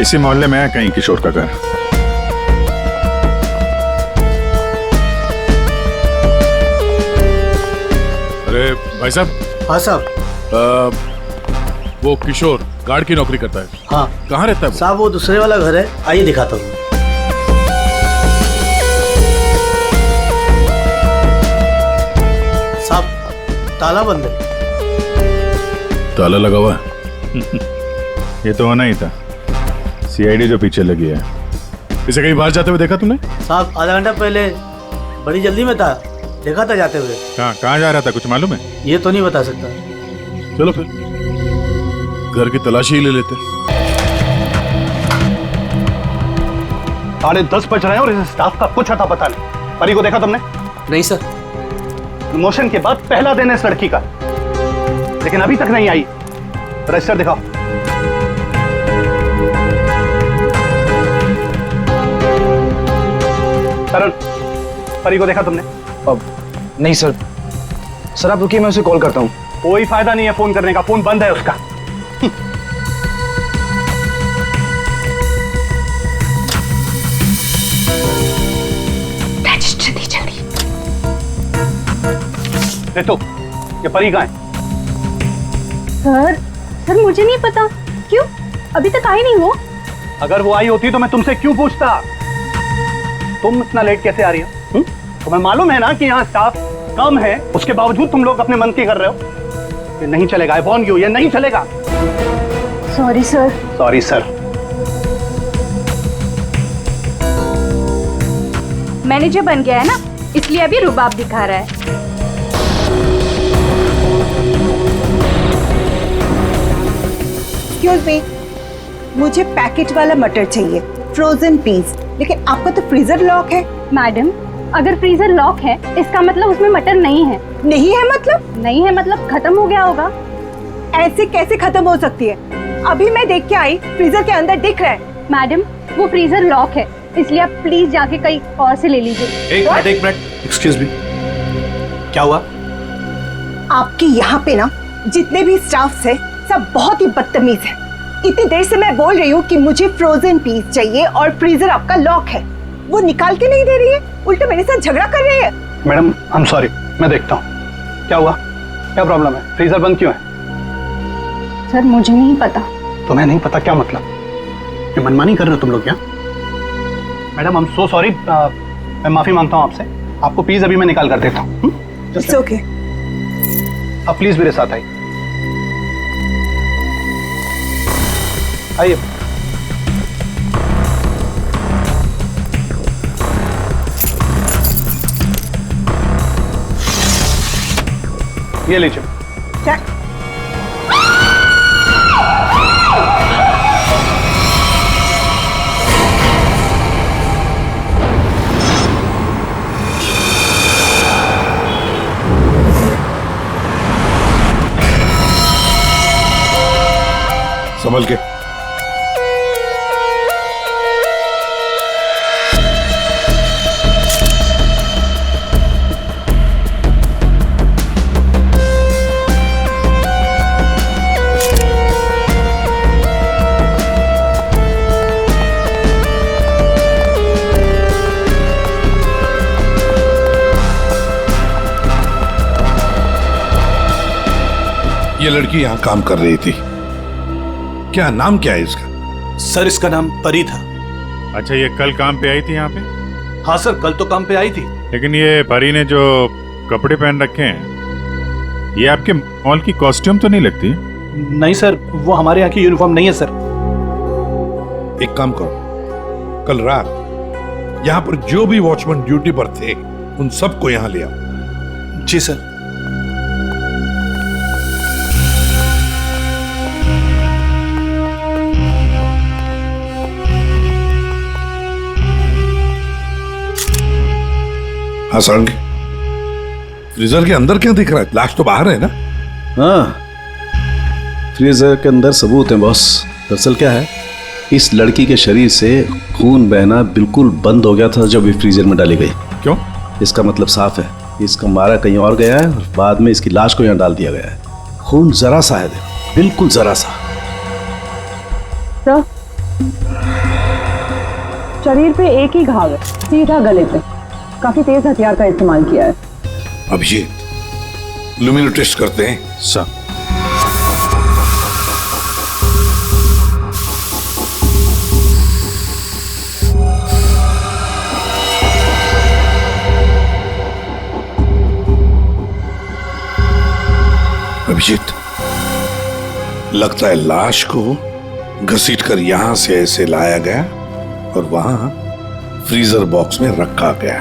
इसी मोहल्ले में है कहीं किशोर का घर। अरे भाई साहब। हाँ साहब। वो किशोर गार्ड की नौकरी करता है। हाँ। कहाँ रहता है वो? साहब वो दूसरे वाला घर है, आइए दिखाता हूँ। साहब ताला बंद है। ताला लगा हुआ है। ये तो होना ही था, सीआईडी जो पीछे लगी है। इसे कहीं बाहर जाते हुए देखा तुमने? साहब आधा घंटा पहले बड़ी जल्दी में था, देखा था जाते हुए। कहाँ जा रहा था, कुछ मालूम है? ये तो नहीं बता सकता। चलो फिर घर की तलाशी ही ले लेते। 10:30 बज रहे हैं और इस स्टाफ का कुछ अता पता नहीं। परी को देखा तुमने? नहीं सर। प्रमोशन के बाद पहला दिन है इस लड़की का, लेकिन अभी तक नहीं आई। रजिस्टर दिखाओ। करण, परी को देखा तुमने? अब नहीं सर। सर आप रुकिए, मैं उसे कॉल करता हूँ। कोई फायदा नहीं है फोन करने का, फोन बंद है उसका। रजिस्टर दी जल्दी। तो ये परी कहाँ है? सर मुझे नहीं पता। क्यों? अभी तक आई नहीं वो। अगर वो आई होती तो मैं तुमसे क्यों पूछता? तुम इतना लेट कैसे आ रही हो? तुम्हें मालूम है ना कि यहाँ स्टाफ कम है, उसके बावजूद तुम लोग अपने मन की कर रहे हो। ये नहीं चलेगा, आई वॉर्न यू, ये नहीं चलेगा। Sorry sir. Sorry sir. Manager बन गया है ना, इसलिए अभी रुबाब दिखा रहा है। एक्सक्यूज मी, मुझे पैकेट वाला मटर चाहिए, फ्रोजन पीस। लेकिन आपका तो फ्रीजर लॉक है। मैडम अगर फ्रीजर लॉक है इसका मतलब उसमें मटर नहीं है। नहीं है मतलब? नहीं है मतलब खत्म हो गया होगा। ऐसे कैसे खत्म हो सकती है? अभी मैं देख के आई, फ्रीजर के अंदर दिख रहा है। मैडम वो फ्रीजर लॉक है, इसलिए आप प्लीज जाके कहीं और से ले लीजिए। एक मिनट, एक्सक्यूज मी, क्या हुआ? आपके यहाँ पे ना जितने भी स्टाफ है सब बहुत ही बदतमीज है। इतनी देर से मैं बोल रही हूँ कि मुझे फ्रोजन पीस चाहिए और फ्रीजर आपका लॉक है, वो निकाल के नहीं दे रही है, उल्टा मेरे साथ झगड़ा कर रही है। मैडम आई एम सॉरी, मैं देखता हूँ क्या हुआ, क्या प्रॉब्लम है, फ्रीजर बंद क्यों है? सर मुझे नहीं पता। तुम्हें नहीं पता क्या मतलब? ये मनमानी कर रहे हो तुम लोग क्या? Madam I am so sorry, मैं माफी मांगता हूँ आपसे। आपको प्लीज अभी मैं निकाल कर देता हूँ। It's okay. अब प्लीज मेरे साथ आइए। आइए। ये लीजिए। क्या? संभल के। ये लड़की यहाँ काम कर रही थी, क्या नाम क्या है इसका? सर इसका नाम परी था। अच्छा, ये कल काम पे आई थी यहाँ पे? हाँ सर, कल तो काम पे आई थी। लेकिन ये परी ने जो कपड़े पहन रखे हैं, ये आपके मॉल की कॉस्ट्यूम तो नहीं लगती? नहीं सर, वो हमारे यहाँ की यूनिफॉर्म नहीं है सर। एक काम करो, कल रात यहाँ पर जो भी वॉचमैन ड्यूटी पर थे उन सबको यहाँ ले आओ। जी सर। हाँ सारंगी, फ्रीजर के अंदर क्या दिख रहा है? लाश तो बाहर है ना? हाँ, फ्रीजर के अंदर सबूत है बॉस। दरअसल क्या है, इस लड़की के शरीर से खून बहना बिल्कुल बंद हो गया था जब ये फ्रीजर में डाली गई। क्यों? इसका मतलब साफ है, इसका मारा कहीं और गया है और बाद में इसकी लाश को यहाँ डाल दिया गया है। खून जरा सा है, देखो, बिल्कुल जरा सा। सर शरीर पे एक ही घाव है, सीधा गले पे। काफी तेज हथियार का इस्तेमाल किया है। अभिजीत, लुमिनो टेस्ट करते हैं। सर अभिजीत, लगता है लाश को घसीटकर यहां से ऐसे लाया गया और वहां फ्रीजर बॉक्स में रखा गया।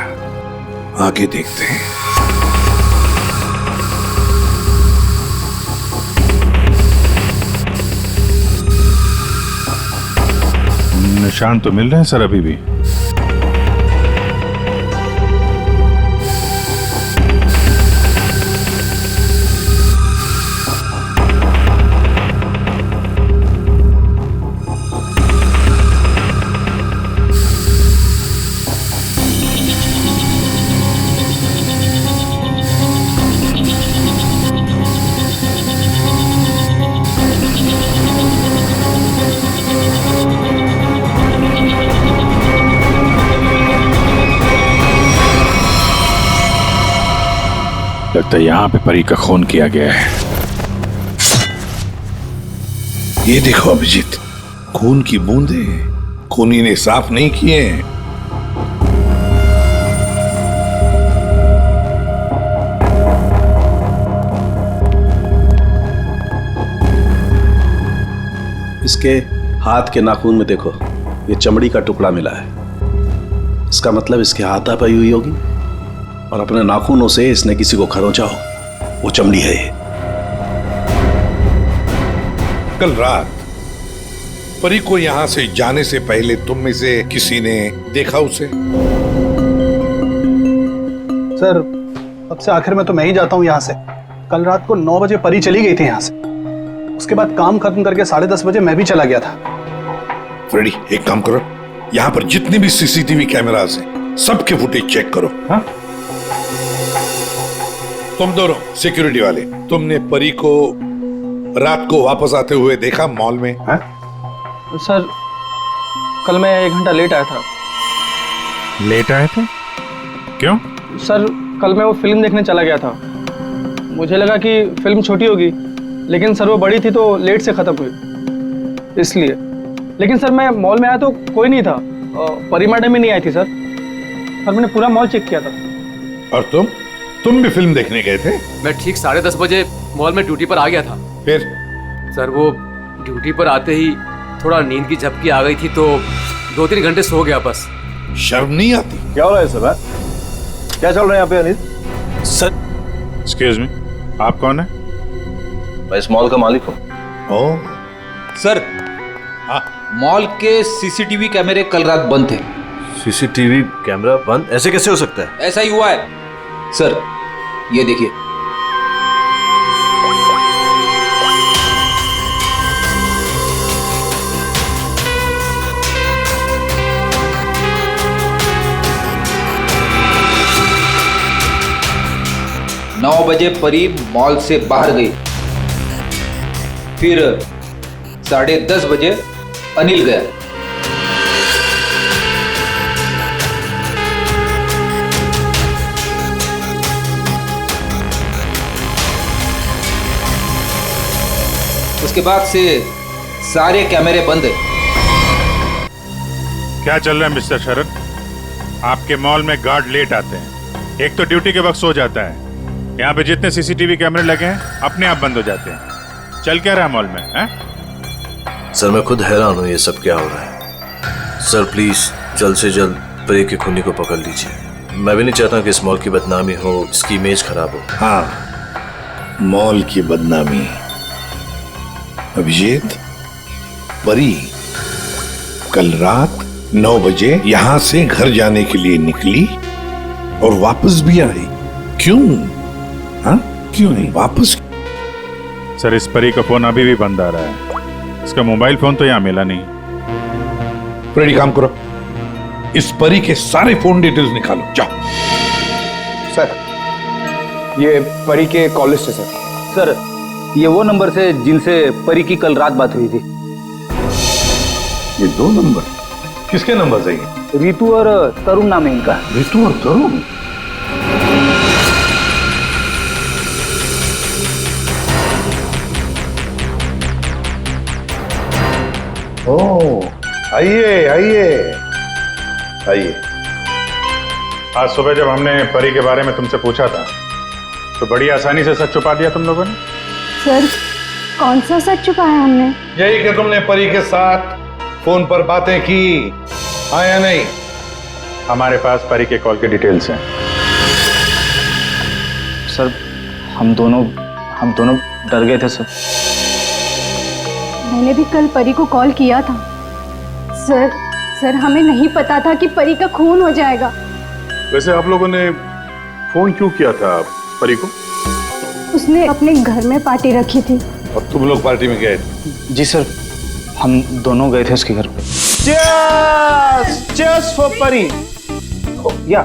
आगे देखते हैं। निशान तो मिल रहे हैं सर अभी भी। लगता है यहां पे परी का खून किया गया है। ये देखो अभिजीत, खून की बूंदें खूनी ने साफ नहीं किए हैं। इसके हाथ के नाखून में देखो, ये चमड़ी का टुकड़ा मिला है। इसका मतलब इसके हाथापाई हुई होगी और अपने नाखूनों से इसने किसी को खरोंचा हो। वो चमड़ी है ये। कल रात परी को यहां से जाने से पहले तुम में से किसी ने देखा उसे? सर, अब से आखिर में तो मैं ही जाता हूँ यहाँ से। कल रात को 9 बजे परी चली गई थी यहाँ से। उसके बाद काम खत्म करके 10:30 बजे मैं भी चला गया था। फ्रेडी, एक काम करो, यहाँ पर जितने भी सीसीटीवी कैमरास हैं सबके फुटेज चेक करो। हाँ? तुम दोनों सिक्योरिटी वाले, तुमने परी को रात को वापस आते हुए देखा मॉल में? हाँ? सर, कल मैं 1 घंटा लेट आया था। लेट आए थे? क्यों? सर, कल मैं वो फिल्म देखने चला गया था। मुझे लगा कि फिल्म छोटी होगी, लेकिन सर वो बड़ी थी तो लेट से खत्म हुई, इसलिए। लेकिन सर मैं मॉल में आया तो कोई नहीं था। परी मैडम भी नहीं आई थी सर। और मैंने पूरा मॉल चेक किया था। और तुम भी फिल्म देखने गए थे? मैं ठीक 10:30 बजे मॉल में ड्यूटी पर आ गया था। फिर? सर वो ड्यूटी पर आते ही थोड़ा नींद की झपकी आ गई थी तो 2-3 घंटे सो गया बस। शर्म नहीं आती? क्या हो रहा है सर? क्या चल रहा है यहाँ पे अनिल? सर, एक्सक्यूज मी, आप कौन है? मैं इस मॉल का मालिक हूँ। ओह सर, मॉल के सीसीटीवी कैमरे कल रात बंद थे। सीसीटीवी कैमरा बंद? ऐसे कैसे हो सकता है? ऐसा ही हुआ है सर, ये देखिए। नौ बजे परी मॉल से बाहर गई, फिर 10:30 बजे अनिल गया। उसके बाद से सारे कैमरे बंद है। क्या चल रहा है मिस्टर शरद? आपके मॉल में गार्ड लेट आते हैं, एक तो ड्यूटी के वक्त सो जाता है। यहाँ पे जितने सीसीटीवी कैमरे लगे हैं अपने आप बंद हो जाते हैं। चल क्या रहा है मॉल में? हैं? सर मैं खुद हैरान हूँ, ये सब क्या हो रहा है। सर प्लीज जल्द से जल्द परी के खूनी को पकड़ लीजिए। मैं भी नहीं चाहता कि इस मॉल की बदनामी हो, इसकी इमेज खराब हो। हाँ, मॉल की बदनामी। अभिजीत, परी कल रात 9 बजे यहां से घर जाने के लिए निकली और वापस भी आई। क्यों? हाँ, क्यों नहीं वापस? सर इस परी का फोन अभी भी बंद आ रहा है। इसका मोबाइल फोन तो यहाँ मिला नहीं। फ्रेडी, काम करो, इस परी के सारे फोन डिटेल्स निकालो, जाओ। सर, ये परी के कॉल लिस्ट है सर। सर, ये वो नंबर से जिनसे परी की कल रात बात हुई थी। ये 2 नंबर किसके नंबर चाहिए? रितु और तरुण नाम है इनका। रितु और तरुण? ओह, आइए आइए आइए। आज सुबह जब हमने परी के बारे में तुमसे पूछा था तो बड़ी आसानी से सच छुपा दिया तुम लोगों ने। सर कौन सा सच छुपाया हमने? यही कि तुमने परी के साथ फोन पर बातें की, हाँ या नहीं? हमारे पास परी के कॉल के डिटेल्स हैं। सर हम दोनों डर गए थे सर। मैंने भी कल परी को कॉल किया था। सर हमें नहीं पता था कि परी का खून हो जाएगा। वैसे आप लोगों ने फोन क्यों किया था परी को? उसने अपने घर में पार्टी रखी थी। और तुम लोग पार्टी में गए? जी सर, हम दोनों गए थे उसके घर पे। Cheers for परी। या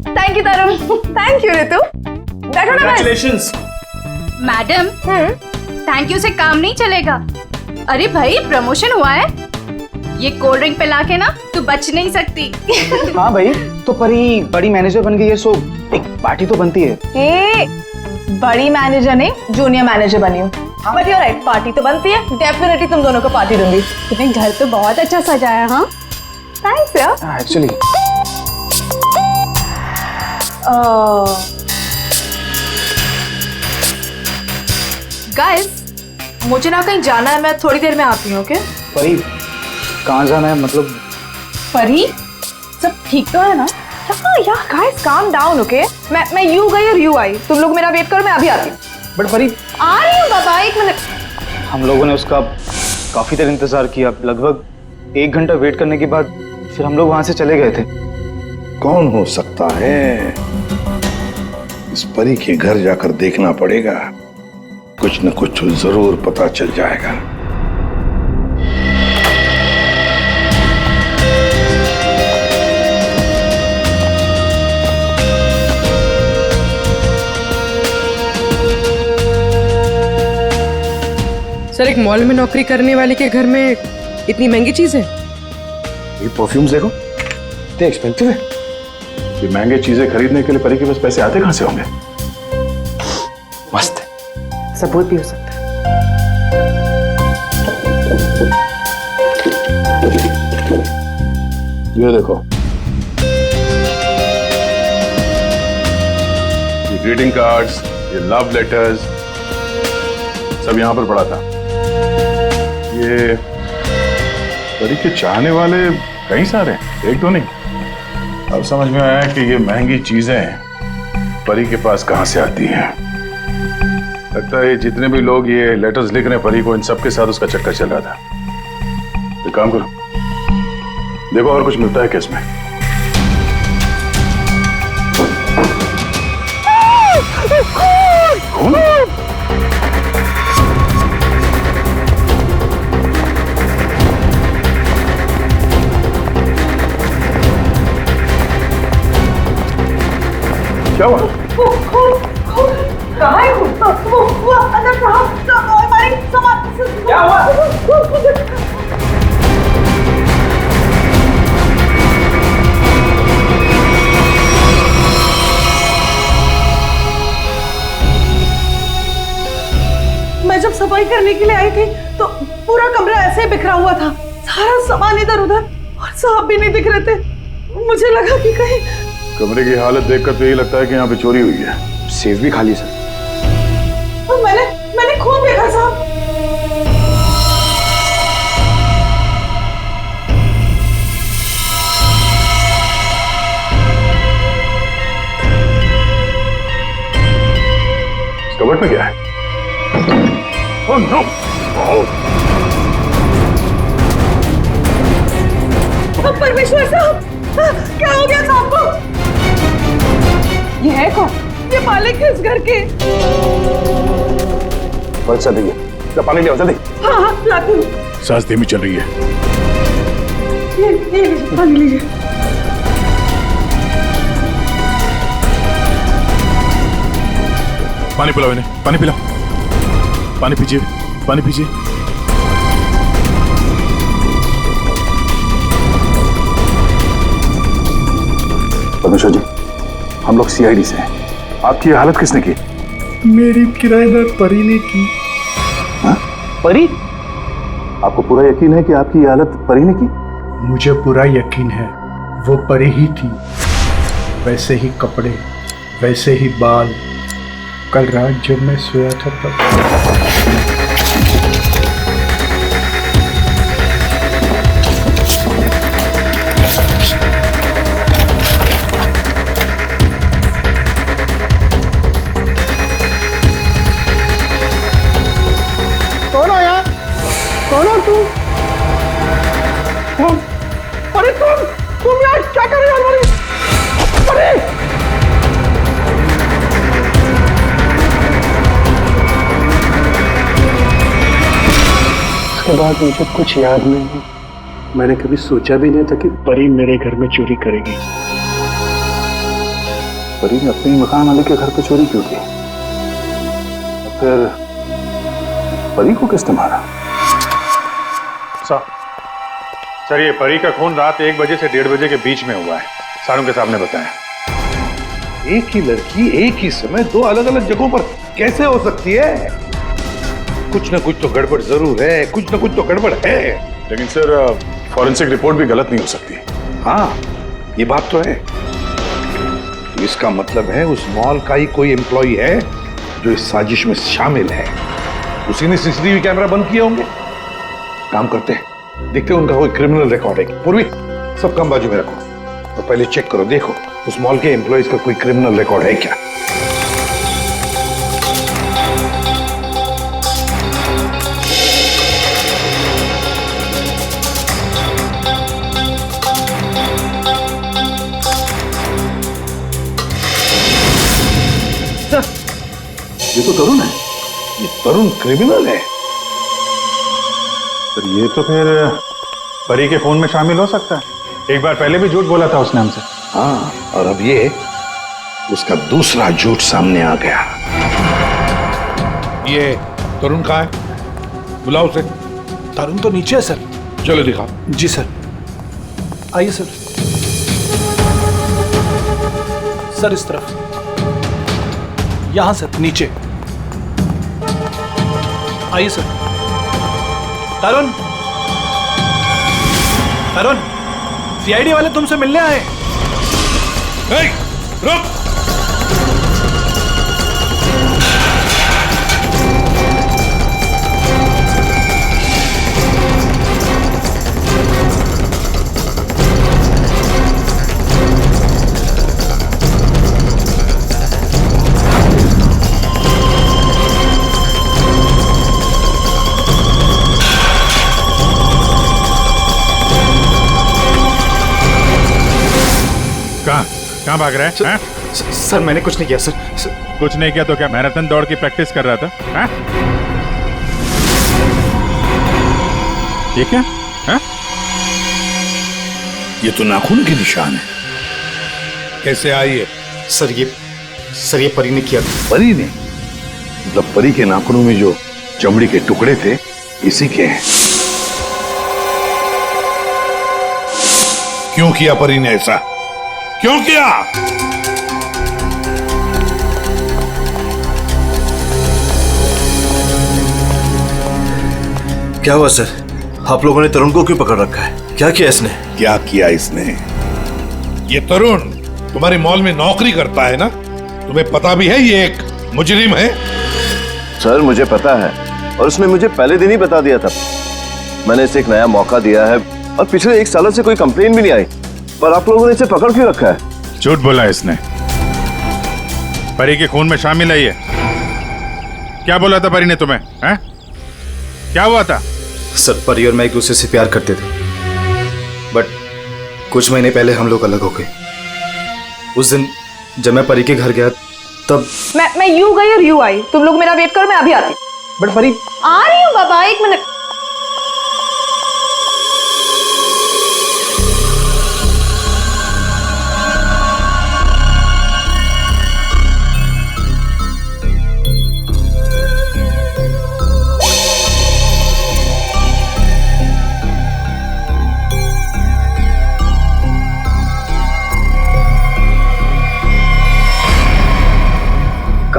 thank you Tarun, thank you Ritu. बैठो ना। Congratulations। मैडम थैंक यू से काम नहीं चलेगा। अरे भाई प्रमोशन हुआ है, ये कोल्ड ड्रिंक पिला के ना तू बच नहीं सकती। हाँ भाई, तो परी बड़ी मैनेजर बन गई है, सो एक पार्टी तो बनती है। बड़ी मैनेजर नहीं, जूनियर मैनेजर बनी हूँ। बट यू राइट, पार्टी तो बनती है। डेफिनेटली तुम दोनों को पार्टी दूंगी। तुम्हें घर तो बहुत अच्छा सजाया। हाँ थैंक्स यार। एक्चुअली गाइस मुझे ना कहीं जाना है, मैं थोड़ी देर में आती हूँ। ओके परी कहाँ जाना है? मतलब परी सब ठीक तो है ना? यार गाइस काम डाउन। ओके मैं यू गई और यू आई, तुम लोग मेरा वेट करो, मैं अभी आती हूँ। बट परी आ रही हूँ बाबा, 1 मिनट। हम लोगों ने उसका काफी देर इंतजार किया, लगभग 1 घंटा वेट करने के बाद फिर हम लोग वहां से चले गए थे। कौन हो सकता है? इस परी के घर जाकर देखना पड़ेगा, कुछ न कुछ जरूर पता चल जाएगा। सर एक मॉल में नौकरी करने वाले के घर में इतनी महंगी चीज है? ये परफ्यूम्स देखो, इतने एक्सपेंसिव है। ये महंगे चीजें खरीदने के लिए परी के पास पैसे आते कहां से होंगे? मस्त है। सबूत भी हो सकता है। ये देखो, ये ग्रीटिंग कार्ड्स, ये लव लेटर्स सब यहां पर पड़ा था। ये परी के चाहने वाले कई सारे हैं, एक तो नहीं। अब समझ में आया कि ये महंगी चीजें परी के पास कहां से आती हैं। लगता है जितने भी लोग ये लेटर्स लिख रहे हैं परी को, इन सब के साथ उसका चक्कर चल रहा था। एक काम करो, देखो और कुछ मिलता है क्या इसमें। खून? क्या हुआ? कहाँ है वो अंदर हमारी सामान। क्या हुआ? मैं जब सफाई करने के लिए आई थी तो पूरा कमरा ऐसे ही बिखरा हुआ था, सारा सामान इधर उधर, और साहब भी नहीं दिख रहे थे। मुझे लगा कि कहीं कमरे की हालत देखकर तो यही लगता है कि यहाँ पे चोरी हुई है। सेफ भी खाली सर। मैंने खून देखा साहब। कबर्ड में क्या है? Oh no! परमेश्वर साहब, क्या हो गया साहब को? ये है कौन? ये मालिक है इस घर के। बच्चा देखिए, पानी ले आओ जल्दी। हाँ हाँ लाती हूँ। सांस धीमी चल रही है। ये लीजिए, पानी लीजिए। पानी पिलाओ इन्हें, पानी पिलाओ। पानी पीजिए, पानी पीजिए। परमेश्वर जी, हम लोग सीआईडी से हैं। आपकी हालत किसने की? मेरी किराएदार परी ने की। हाँ? परी? आपको पूरा यकीन है कि आपकी ये हालत परी ने की? मुझे पूरा यकीन है, वो परी ही थी। वैसे ही कपड़े, वैसे ही बाल। कल रात जब मैं सोया था तब। कौन आया? कौन हो तुम? कौन? अरे तुम यार क्या कर रहे हो हमारी? अरे! उसके बाद मुझे कुछ याद नहीं है। मैंने कभी सोचा भी नहीं था कि परी मेरे घर में चोरी करेगी। परी ने अपने मकान वाले के घर पे चोरी क्यों की? फिर परी को किसने मारा? सर, ये परी का खून रात 1 बजे से 1:30 बजे के बीच में हुआ है। सारों के सामने बताया। एक ही लड़की एक ही समय 2 अलग अलग जगहों पर कैसे हो सकती है? कुछ ना कुछ तो गड़बड़ जरूर है, कुछ ना कुछ तो गड़बड़ है। लेकिन सर, फॉरेंसिक रिपोर्ट भी गलत नहीं हो सकती। हाँ, ये बात तो है। तो इसका मतलब है उस मॉल का ही कोई एम्प्लॉई है जो इस साजिश में शामिल है। उसी ने सीसीटीवी कैमरा बंद किए होंगे। काम करते हैं, देखते हैं उनका कोई क्रिमिनल रिकॉर्ड है। पूर्वी, सब काम बाजू में रखो और पहले चेक करो, देखो उस मॉल के एम्प्लॉइज का कोई क्रिमिनल रिकॉर्ड है क्या। ये तो तरुण है, ये तरुण क्रिमिनल है। सर, ये तो फिर परी के खून में शामिल हो सकता है। एक बार पहले भी झूठ बोला था उसने हमसे। हाँ, और अब ये उसका दूसरा झूठ सामने आ गया। ये तरुण कहाँ है? बुलाओ उसे। तरुण तो नीचे है सर। चलो दिखाओ। जी सर, आइए सर। सर इस तरफ, यहां सर, नीचे आइए सर। तरुण, तरुण, सीआईडी वाले तुमसे मिलने आए। रुक! कहाँ भाग रहा है? सर मैंने कुछ नहीं किया सर। कुछ नहीं किया तो क्या मैराथन दौड़ की प्रैक्टिस कर रहा था? हाँ? ये क्या? हाँ? ये तो नाखून के निशान है। कैसे आई है? सर ये परी ने किया। परी ने? मतलब परी के नाखूनों में जो चमड़ी के टुकड़े थे, इसी के हैं। क्यों किया परी ने ऐसा? क्यों किया? क्या हुआ सर? आप लोगों ने तरुण को क्यों पकड़ रखा है? क्या किया इसने? क्या किया इसने? ये तरुण तुम्हारे मॉल में नौकरी करता है ना? तुम्हें पता भी है ये एक मुजरिम है? सर मुझे पता है, और उसने मुझे पहले दिन ही बता दिया था। मैंने इसे एक नया मौका दिया है और पिछले 1 साल से कोई कंप्लेन भी नहीं आई, पर आप लोगों ने इसे पकड़ क्यों रखा है? झूठ बोला इसने। परी के खून में शामिल है ये। क्या बोला था परी ने तुम्हें? हैं? क्या हुआ था? सर, परी और मैं एक दूसरे से प्यार करते थे, बट कुछ महीने पहले हम लोग अलग हो गए। उस दिन जब मैं परी के घर गया तब मैं यूं गई और यूं आई। तुम लोग मेरा वेट करो, मैं अभी आती। बट परी, आ रही हूँ बाबा, 1 मिनट।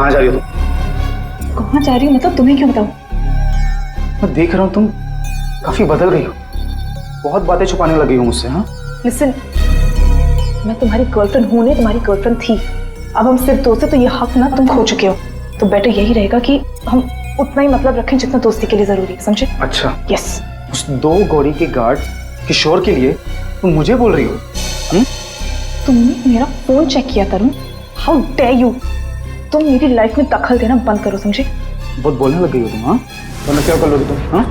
कहाँ जा रही हो तुम? कहाँ जा रही हूँ मतलब तुम्हें क्यों बताऊँ? मैं देख रहा हूँ तुम काफी बदल गई हो, बहुत बातें छुपाने लगी हो मुझसे। हाँ लिसन, मैं तुम्हारी गर्लफ्रेंड हूँ नहीं, तुम्हारी गर्लफ्रेंड थी। अब हम सिर्फ दोस्त हैं तो ये हक ना तुम खो चुके हो, तो बेटर यही रहेगा कि हम उतना ही मतलब रखें जितना दोस्ती के लिए जरूरी है, समझे? अच्छा यस। उस 2 गौरी के गार्ड किशोर के लिए तुम मुझे बोल रही हो? तुमने मेरा फोन चेक किया तरुण, हाउ डेयर यू। तुम मेरी लाइफ में दखल देना बंद करो, समझे? बहुत बोलने लग गई हो तुम। हाँ तो क्या कर लोगी तुम? हाँ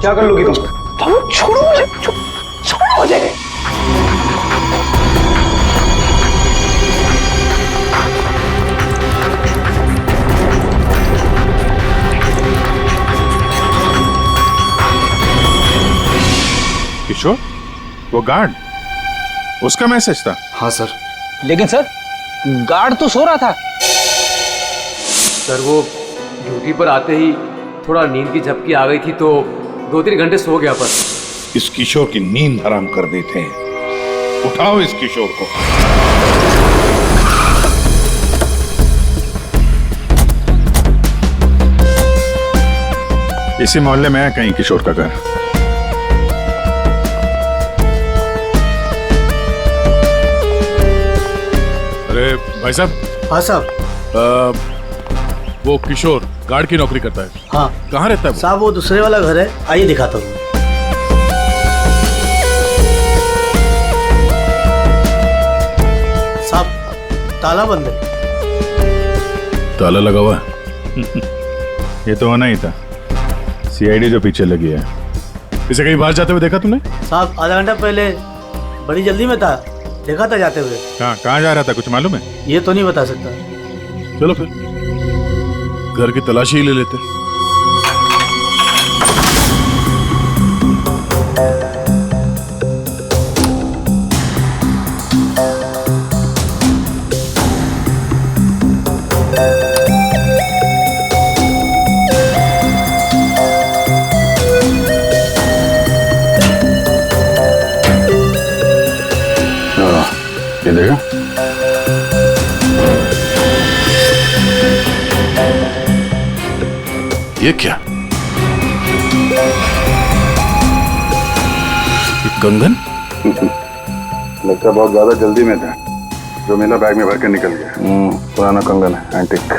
क्या कर लोगी तुम? छोड़ो मुझे, छोड़ो मुझे। किशोर, वो गार्ड, उसका मैसेज था? हाँ सर। लेकिन सर गार्ड तो सो रहा था। सर वो ड्यूटी पर आते ही थोड़ा नींद की झपकी आ गई थी तो 2-3 घंटे सो गया। पर इस किशोर की नींद हराम कर देते हैं। उठाओ इस किशोर को। इसी मोहल्ले में है कहीं किशोर का घर। अरे भाई साहब। हाँ साहब। वो किशोर गार्ड की नौकरी करता है। हाँ। कहाँ रहता है वो? साहब वो दूसरे वाला घर है, आइए दिखाता हूँ। साहब ताला बंद है। ताला लगा हुआ है। ये तो होना ही था, सीआईडी जो पीछे लगी है। इसे कहीं बाहर जाते हुए देखा तुमने? साहब आधा घंटा पहले बड़ी जल्दी में था, देखा था जाते हुए। कहाँ जा रहा था, कुछ मालूम है? ये तो नहीं बता सकता। चलो फिर घर की तलाशी ही ले लेते। ये देखा? ये क्या? ये कंगन? लगता बहुत ज्यादा जल्दी में था, जो मेरा बैग में भर के निकल गया। पुराना कंगन है, एंटिक।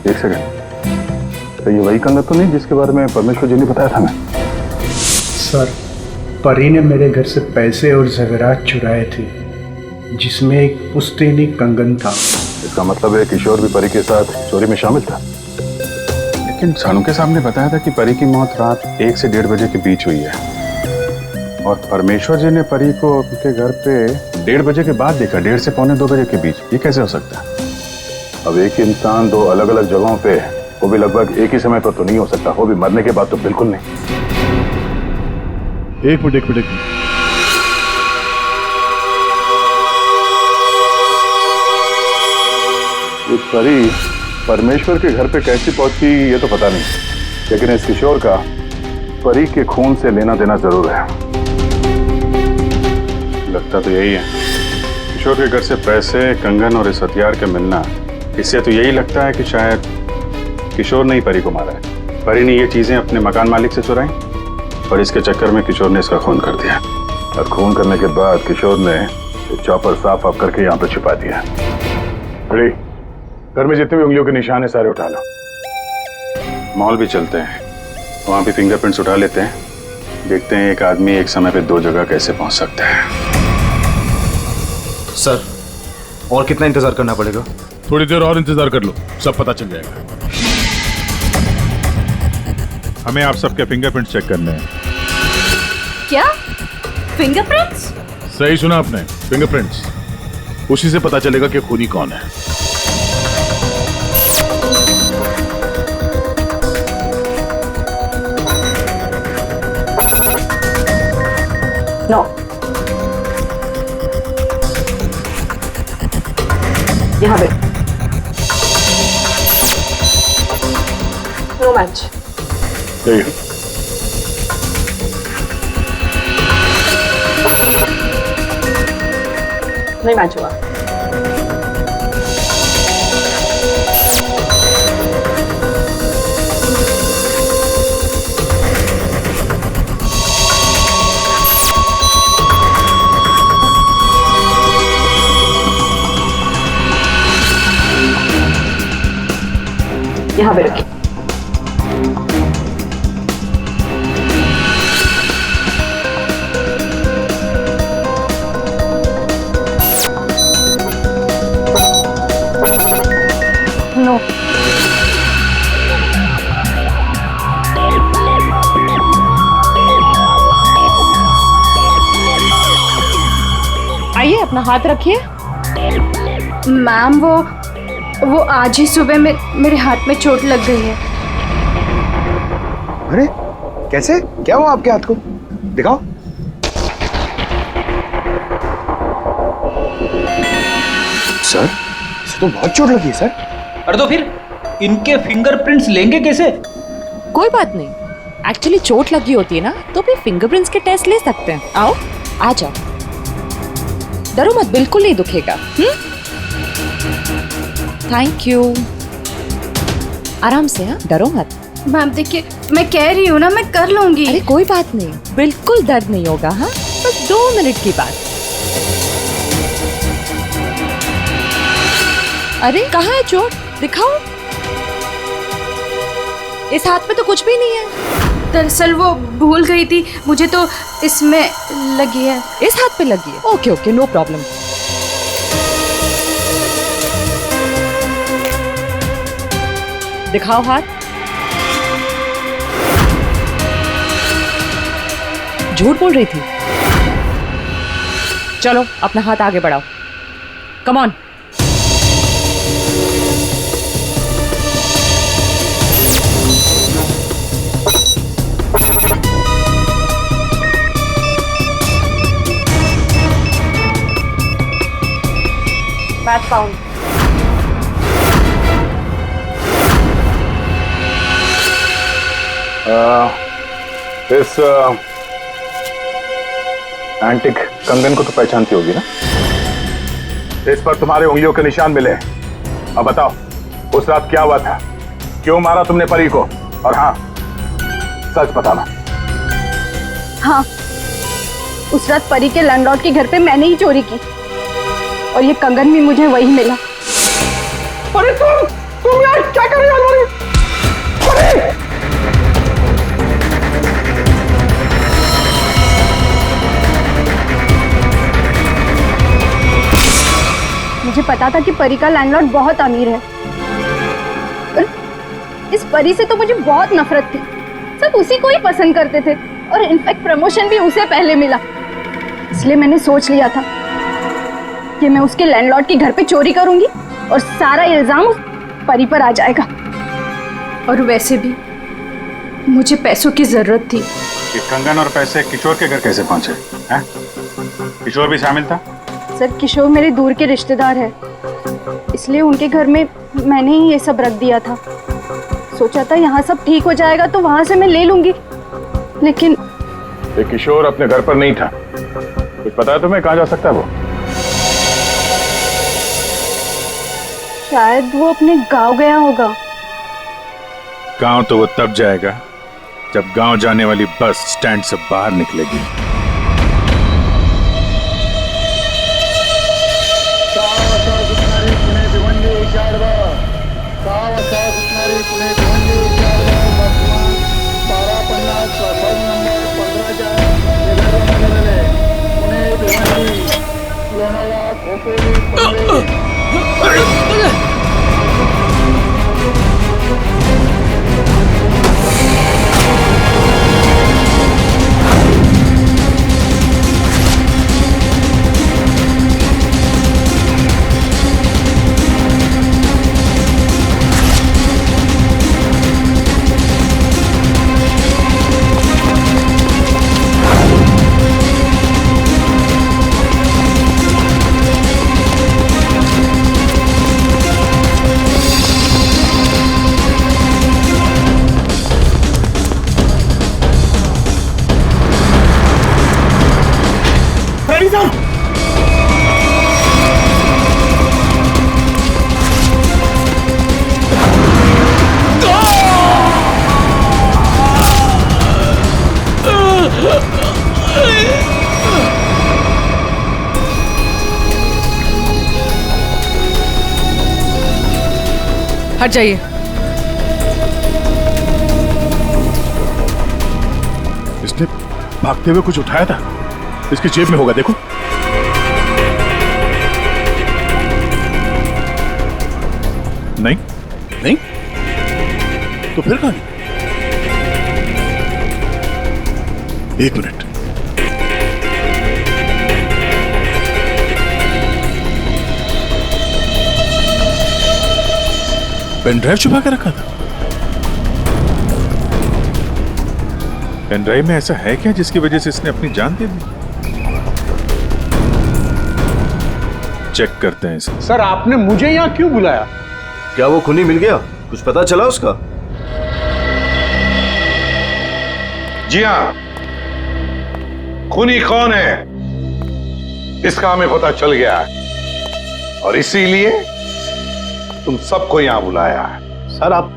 एक सेकंड, तो ये वही कंगन तो नहीं जिसके बारे में परमेश्वर जी ने बताया था? मैं सर, परी ने मेरे घर से पैसे और ज़ेवरात चुराए थे, जिसमें एक पुश्तैनी कंगन था। इसका मतलब है किशोर भी परी के साथ चोरी में शामिल था। लेकिन सानू के साहब ने बताया था कि परी की मौत रात 1 से 1:30 बजे के बीच हुई है, और परमेश्वर जी ने परी को उनके घर पे 1:30 बजे के बाद देखा, 1:30 से 1:45-2 बजे के बीच। ये कैसे हो सकता है? अब एक ही इंसान 2 अलग अलग जगहों पे, वो भी लगभग एक ही समय पर तो नहीं हो सकता, वो भी मरने के बाद तो बिल्कुल नहीं। एक मिनट। ये परी परमेश्वर के घर पे कैसे पहुंची ये तो पता नहीं, लेकिन इस किशोर का परी के खून से लेना देना जरूर है। लगता तो यही है। किशोर के घर से पैसे, कंगन और इस हथियार के मिलना, इससे तो यही लगता है कि शायद किशोर ने ही परी को मारा है। परी ने ये चीजें अपने मकान मालिक से चुराई और इसके चक्कर में किशोर ने इसका खून कर दिया, और खून करने के बाद किशोर ने चॉपर साफ ऑफ करके यहाँ पे छिपा दिया। बड़ी घर में जितने भी उंगलियों के निशान है सारे उठा लो। मॉल भी चलते हैं, वहां भी फिंगरप्रिंट्स उठा लेते हैं, देखते हैं एक आदमी एक समय पे 2 जगह कैसे पहुंच सकता है। सर, और कितना इंतजार करना पड़ेगा? थोड़ी देर और इंतजार कर लो, सब पता चल जाएगा। हमें आप सबके फिंगरप्रिंट्स चेक करने हैं। क्या फिंगरप्रिंट्स? सही सुना आपने, फिंगरप्रिंट्स। उसी से पता चलेगा कि खूनी कौन है। नो, यहाँ पे नो मैच। नहीं मैच हुआ। यहाँ पे रखिए। नो। आइए, अपना हाथ रखिए। मैम वो आज ही सुबह मेरे हाथ में चोट लग गई है। अरे कैसे, क्या हुआ आपके हाथ को? दिखाओ। सर, इसे तो बहुत चोट लगी है सर। अरे तो फिर इनके फिंगरप्रिंट्स लेंगे कैसे? कोई बात नहीं, एक्चुअली चोट लगी होती है ना तो भी फिंगरप्रिंट्स के टेस्ट ले सकते हैं। आओ, आ जाओ, डरो मत, बिल्कुल नहीं दुखेगा। Thank you. आराम से, हाँ, डरो मत। मैम देखिए, मैं कह रही हूँ ना, मैं कर लूंगी। अरे कोई बात नहीं, बिल्कुल दर्द नहीं होगा। हाँ, बस 2 मिनट की बात। अरे कहाँ है चोट, दिखाओ। इस हाथ में तो कुछ भी नहीं है। दरअसल वो भूल गई थी, मुझे तो इसमें लगी है। इस हाथ पे लगी है? Okay okay, no problem. दिखाओ हाथ। झूठ बोल रही थी। चलो अपना हाथ आगे बढ़ाओ, कम ऑन। Math pound. इस एंटिक कंगन को तो पहचानती होगी ना? इस पर तुम्हारे उंगलियों के निशान मिले। अब बताओ, उस रात क्या हुआ था? क्यों मारा तुमने परी को? और हाँ, सच बताना। हाँ, उस रात परी के लैंडलॉर्ड के घर पे मैंने ही चोरी की और ये कंगन भी मुझे वही मिला। अरे तुम यार क्या कर रही हो? मुझे पता था कि परी का लैंडलॉर्ड बहुत अमीर है। इस परी से तो मुझे बहुत नफरत थी। सब उसी को ही पसंद करते थे और इनफैक्ट प्रमोशन भी उसे पहले मिला। इसलिए मैंने सोच लिया था कि मैं उसके लैंडलॉर्ड के घर पे चोरी करूंगी और सारा इल्जाम उस परी पर आ जाएगा। और वैसे भी मुझे पैसों की जरूरत थी। ये कंगन और पैसे किशोर के घर कैसे पहुंचे हैं? किशोर भी शामिल था? सर, किशोर मेरे दूर के रिश्तेदार है, इसलिए उनके घर में मैंने ही ये सब रख दिया था। सोचा था यहाँ सब ठीक हो जाएगा तो वहां से मैं ले लूंगी, लेकिन ये किशोर अपने घर पर नहीं था। कुछ पता है तुम्हें कहाँ जा सकता है वो? शायद वो अपने गांव गया होगा। गांव तो वो तब जाएगा जब गांव जाने वाली बस स्टैंड से बाहर निकलेगी। हट जाइए। इसने भागते हुए कुछ उठाया था, इसकी जेब में होगा, देखो। नहीं नहीं, तो फिर कहां? एक मिनट, पेन ड्राइव छुपा के रखा था। पेन ड्राइव में ऐसा है क्या जिसकी वजह से इसने अपनी जान दे दी? चेक करते हैं इसे। सर आपने मुझे यहाँ क्यों बुलाया? क्या वो खूनी मिल गया? कुछ पता चला उसका? जी हाँ, खूनी कौन है इसका हमें पता चल गया है और इसीलिए तुम सबको यहां बुलाया है। सर आप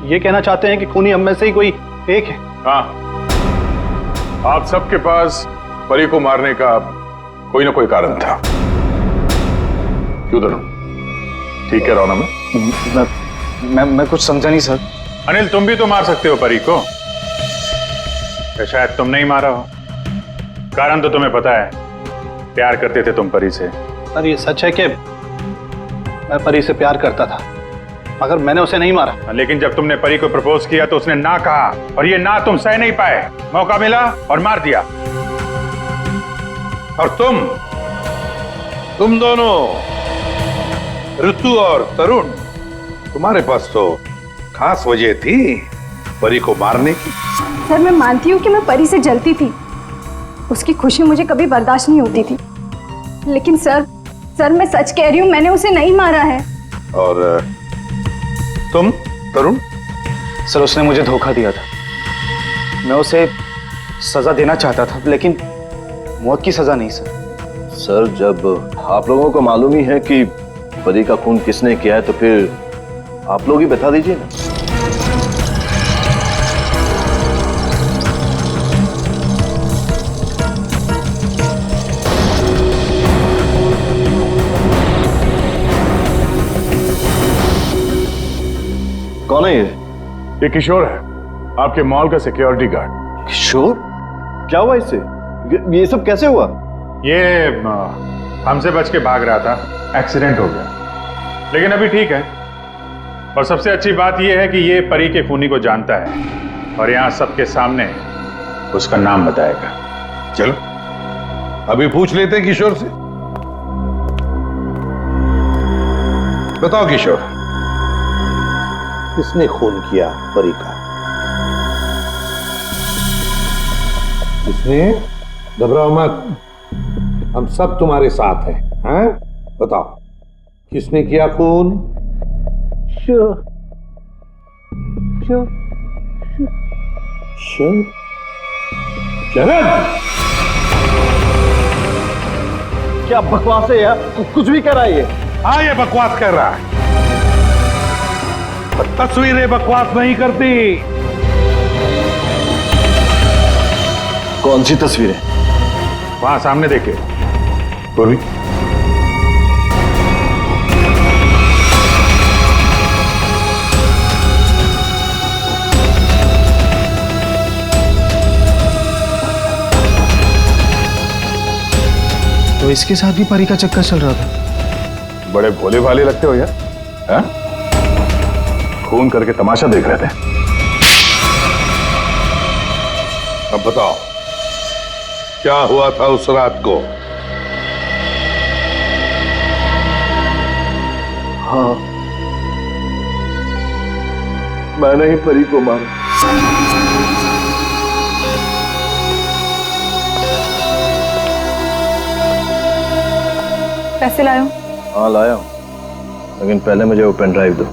ये कहना चाहते हैं कि खूनी हम में से ही कोई एक है? हाँ, आप सबके पास परी को मारने का कोई ना कोई कारण था। क्यों धर्म? ठीक कह रहा हूं ना मैं कुछ समझा नहीं सर। अनिल, तुम भी तो मार सकते हो परी को, या शायद तुम नहीं मारा हो। कारण तो तुम्हें पता है, प्यार करते थे तुम परी से। सर ये सच है कि मैं परी से प्यार करता था, मगर मैंने उसे नहीं मारा। लेकिन जब तुमने परी को प्रपोज किया तो उसने ना कहा, और ये ना तुम सह नहीं पाए। मौका मिला और मार दिया। और तुम दोनों, ऋतु और तरुण, तुम्हारे पास तो खास वजह थी परी को मारने की। सर मैं मानती हूँ कि मैं परी से जलती थी, उसकी खुशी मुझे कभी बर्दाश्त नहीं होती थी, लेकिन सर मैं सच कह रही हूँ, मैंने उसे नहीं मारा है। और तुम तरुण? सर उसने मुझे धोखा दिया था, मैं उसे सजा देना चाहता था, लेकिन मौत की सजा नहीं सर। सर जब आप लोगों को मालूम ही है कि परी का खून किसने किया है, तो फिर आप लोग ही बता दीजिए ना। कौन है ये किशोर है, आपके मॉल का सिक्योरिटी गार्ड। किशोर? क्या हुआ इससे? ये सब कैसे हुआ? ये हमसे बच के भाग रहा था, एक्सीडेंट हो गया, लेकिन अभी ठीक है। और सबसे अच्छी बात यह है कि ये परी के खूनी को जानता है और यहाँ सबके सामने उसका नाम बताएगा। चलो अभी पूछ लेते हैं किशोर से। बताओ किशोर, किसने खून किया परी का? किसने? घबराओ मत, हम सब तुम्हारे साथ हैं। हैं? बताओ किसने किया खून? शरद, क्या बकवास है यार, कुछ भी कर रहा है ये। हाँ ये बकवास कर रहा है, पर तस्वीरें बकवास नहीं करती। कौन सी तस्वीरें? वहां सामने देखे पूर्वी। तो इसके साथ भी परी का चक्कर चल रहा था। बड़े भोले भाले लगते हो यार, हैं? खून करके तमाशा देख रहे थे। अब बताओ क्या हुआ था उस रात को? हाँ, मैंने ही परी को मारा। पैसे लायो? हाँ लाया हूं, लेकिन पहले मुझे वो पेन ड्राइव दो।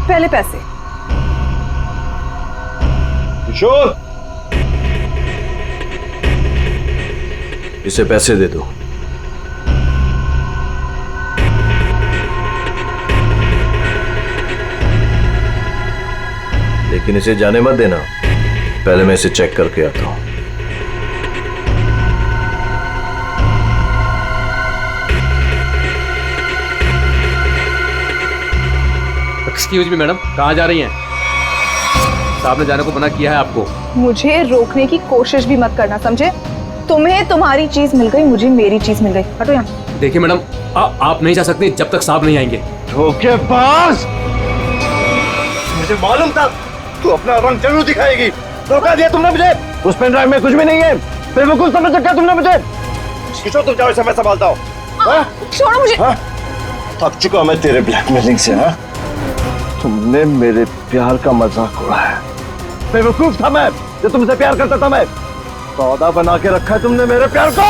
पहले पैसे। किशोर, इसे पैसे दे दो। लेकिन इसे जाने मत देना, पहले मैं इसे चेक करके आता हूं। एक्सक्यूज मी मैडम, कहाँ जा रही हैं? साहब ने जाने को मना किया है आपको। मुझे रोकने की कोशिश भी मत करना, समझे? तुम्हें तुम्हारी चीज मिल गई, मुझे मेरी चीज मिल गई। हटो यहाँ। देखिए मैडम, आप नहीं जा सकते जब तक साहब नहीं आएंगे। धोखेबाज! मुझे मालूम था तू अपना रंग जरूर दिखाएगी। धोखा दिया तुमने मुझे। उस पेन ड्राइव में कुछ भी नहीं है। बेवकूफ समझ रखा तुमने मुझे। किशोर तुम जाओ, इसे मैं संभालता हूँ। छोड़ो मुझे। थक चुका मैं तेरे ब्लैकमेलिंग से। हाँ, तुमने मेरे प्यार का मजाक उड़ाया। बेवकूफ था मैं जो तुमसे प्यार करता था। मैं सौदा बना के रखा है तुमने मेरे प्यार को।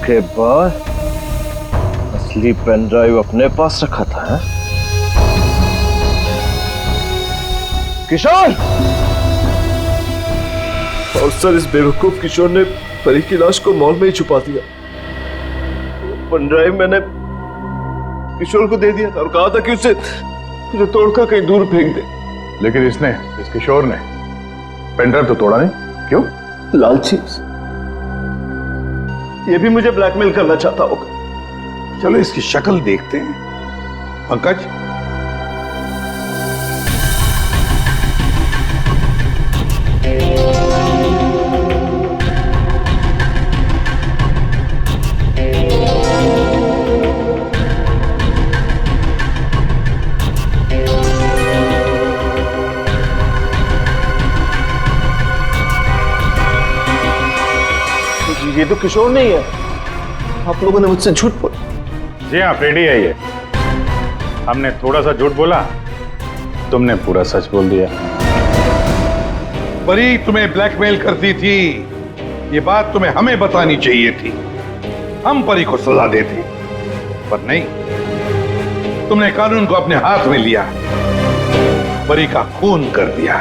के बाद असली पेन ड्राइव अपने पास रखा था। है? किशोर! और सर, इस बेवकूफ किशोर ने परी की लाश को मॉल में ही छुपा दिया। पेन ड्राइव मैंने किशोर को दे दिया था और कहा था कि उसे तोड़कर कहीं दूर फेंक दे। लेकिन इस किशोर ने पेन ड्राइव तो तोड़ा नहीं, क्यों? लालची। ये भी मुझे ब्लैकमेल करना चाहता होगा। चलो इसकी शक्ल देखते हैं। पंकज, ये तो किशोर नहीं है। आप लोगों ने मुझसे झूठ बोला। जी हाँ, फ्रेडी है ये। हमने थोड़ा सा झूठ बोला, तुमने पूरा सच बोल दिया। परी तुम्हें ब्लैकमेल करती थी, ये बात तुम्हें हमें बतानी चाहिए थी। हम परी को सजा देते, पर नहीं, तुमने कानून को अपने हाथ में लिया, परी का खून कर दिया।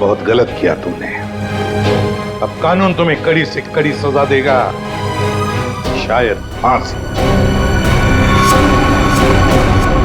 बहुत गलत किया तुमने। अब कानून तुम्हें कड़ी से कड़ी सजा देगा, शायद फांसी।